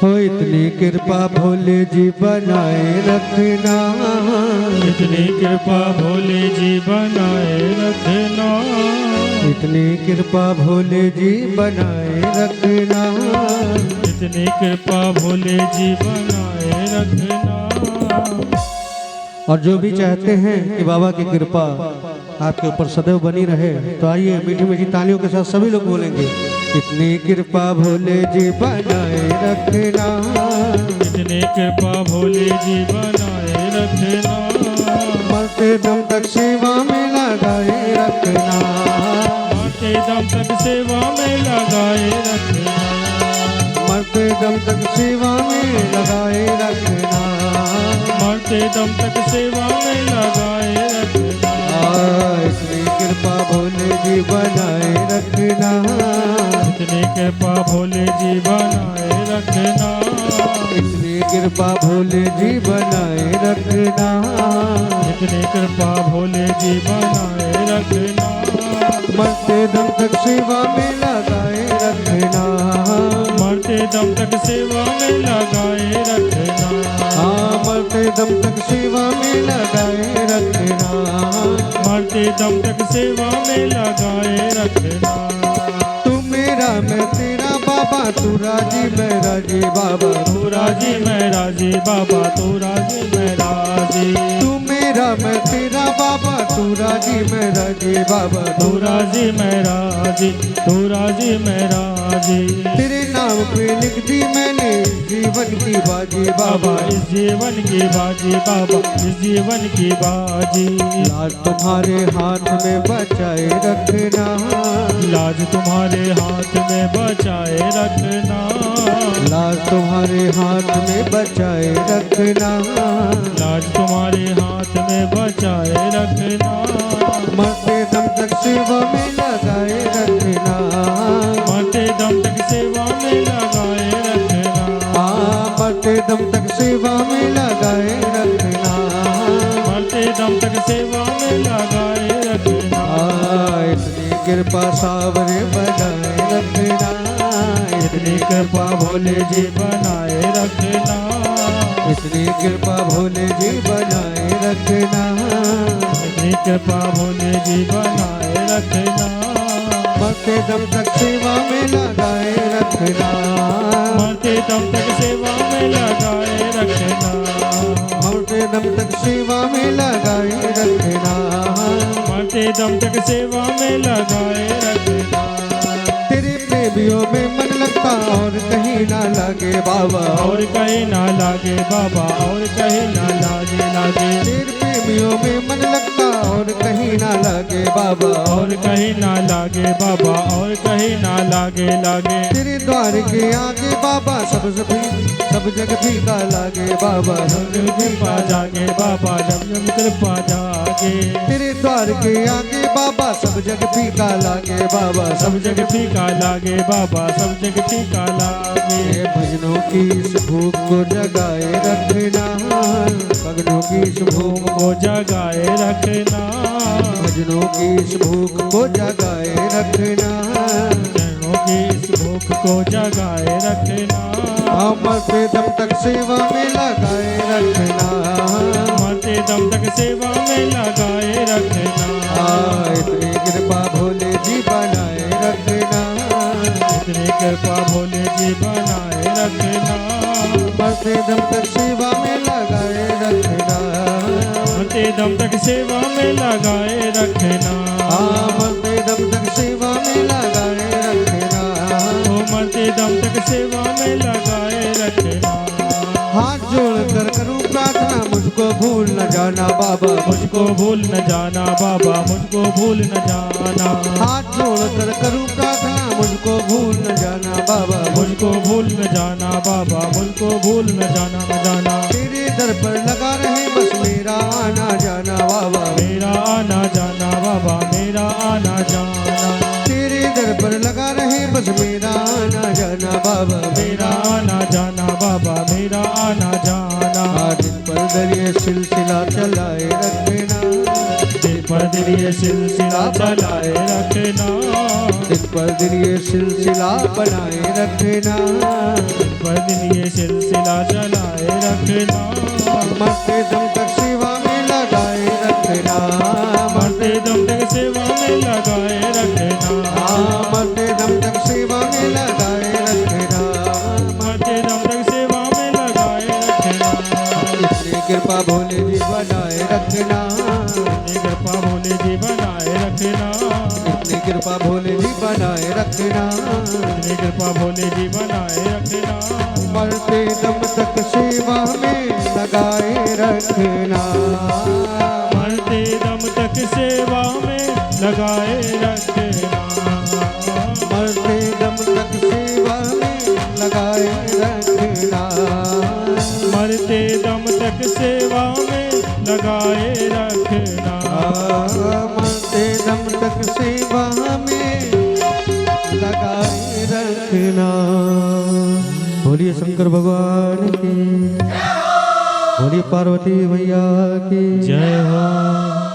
हो इतनी कृपा भोले जी बनाए रखना, इतनी कृपा भोले जी बनाए रखना, इतनी कृपा भोले जी बनाए रखना, इतनी कृपा भोले जी बनाए रखना। और जो भी चाहते हैं कि बाबा की कृपा आपके ऊपर सदैव बनी रहे, तो आइए मीठी मीठी तालियों के साथ सभी लोग बोलेंगे, इतनी कृपा भोले जी बनाए रखना, इतनी कृपा भोले जी बनाए रखना, मरते दम तक सेवा में लगाए रखना, मरते दम तक सेवा में लगाए रखना, मरते दम तक सेवा में लगाए रखना, मरते दम तक सेवा में लगाए रखना। इतनी कृपा भोले जी बनाए रखना, इतनी कृपा भोले जी बनाए रखना, इतनी कृपा भोले जी बनाए रखना, इतनी कृपा भोले जी बनाए रखना, मरते दम तक सेवा में लगाए रखना, मरते दम तक सेवा में लगाए रखना, मरते दम तक सेवा में लगाए रखना, मरते दम तक सेवा में लगाए रखना। तू मेरा मैं तेरा बाबा, तू राजी मैं राजी बाबा, तू राजी मैं राजी बाबा, तू राजी मैं राजी, तू मेरा मैं तेरा बाबा, तू राजी मैं राजी बाबा, तू राजी मैं राजी, तू राजी मैं राजी। तेरे नाम पे लिख दी मैंने जीवन की बाजी बाबा, बाबा, इस जीवन की बाजी बाबा, इस जीवन की बाजी। लाज तुम्हारे हाथ में बचाए रखना, लाज तुम्हारे हाथ में बचाए रखना, लाज तुम्हारे हाथ में बचाए रखना, लाज तुम्हारे हाथ में बचाए रखना, मरते दम तक सेवा में लगाए रखना, मरते दम तक सेवा में लगाए रखना, मरते दम तक सेवा में लगाए रखना, मरते दम तक सेवा में लगाए रखना। इतनी कृपा सावरे बनाए रखना, इतनी कृपा भोले जी बनाए रखना, इतनी कृपा भोले जी बनाए रखना, इतनी कृपा भोले जी बनाए रखना, मरते दम तक सेवा में लगाए रखना, मरते दम तक सेवा में लगाए रखना, मरते दम तक सेवा में लगाए रखना, मरते दम तक सेवा में लगाए रखना। तेरे प्रेमियों में मन लगता और कहीं ना लगे बाबा, और कहीं ना लागे बाबा, और कहीं ना लागे लागे, तेरे प्रेमियों में मन लगता और कहीं ना लगे बाबा, और कहीं ना लागे बाबा, और कहीं ना लागे लागे। तेरे द्वार के आगे बाबा सब जग फीका लागे बाबा, जब जब कृपा जागे बाबा, जब जब कृपा जागे, तेरे द्वार के आगे बाबा सब जग फीका लागे बाबा, सब जग फीका लागे बाबा, सब जग फीका लागे। ये भजनों की इस भूख को जगाए रखना, भजनों की इस भूख को जगाए रखना, भजनों की इस भूख को जगाए रखना, चरणों की इस भूख को जगाए रखना, मरते दम तक सेवा में लगाए रखना, मरते दम तक सेवा में लगाए रखना। इतनी कृपा भोले जी बनाए रखना, इतनी कृपा भोले जी बनाए रखना, मरते दम तक सेवा में लगाए रखना, मरते दम तक सेवा में लगाए रखना, मरते दम तक सेवा में लगाए रखना, ओ मरते दम तक सेवा में लगाए रखना। हाथ जोड़ कर करूं प्रार्थना, मुझको भूल न जाना बाबा, मुझको भूल न जाना बाबा, मुझको भूल न जाना। हाथ जोड़ कर करूं प्रार्थना, मुझको भूल न जाना बाबा, मुझको भूल न जाना बाबा, मुझको भूल न जाना न जाना। तेरे दर पर लगा रहे बस मेरा आना जाना बाबा, मेरा आना जाना बाबा, मेरा आना जाना। तेरे दर पर लगा रहे बस मेरा आना जाना बाबा, मेरा आना जाना बाबा, मेरा आना जाना। दिन पर दरिए सिलसिला चलाए रखना, दिन पर दिन ये सिलसिला चलाए रखना, दिन पर दिन ये सिलसिला बनाए रखना, पर दिन ये सिलसिला चलाए रखना, मरते दम तक सेवा में लगाए रखना, मरते दम तक सेवा में लगाए रखना, मरते दम तक सेवा में लगाए रखना, मरते दम तक सेवा में लगाए रखना। इतनी कृपा भोले जी बनाए रखना, इतनी कृपा भोले जी बनाए रखना, इतनी कृपा भोले जी बनाए रखना, इतनी कृपा भोले जी बनाए रखना, मरते दम तक सेवा में लगाए रखना, मरते दम तक सेवा में लगाए रखना, मरते दम तक सेवा में लगाए रखना, मरते दम तक सेवा में लगाए रखना, मरते दम तक सेवा में लगाए रखना। बोलिए शंकर भगवान की, बोलिए पार्वती मैया की जय हो।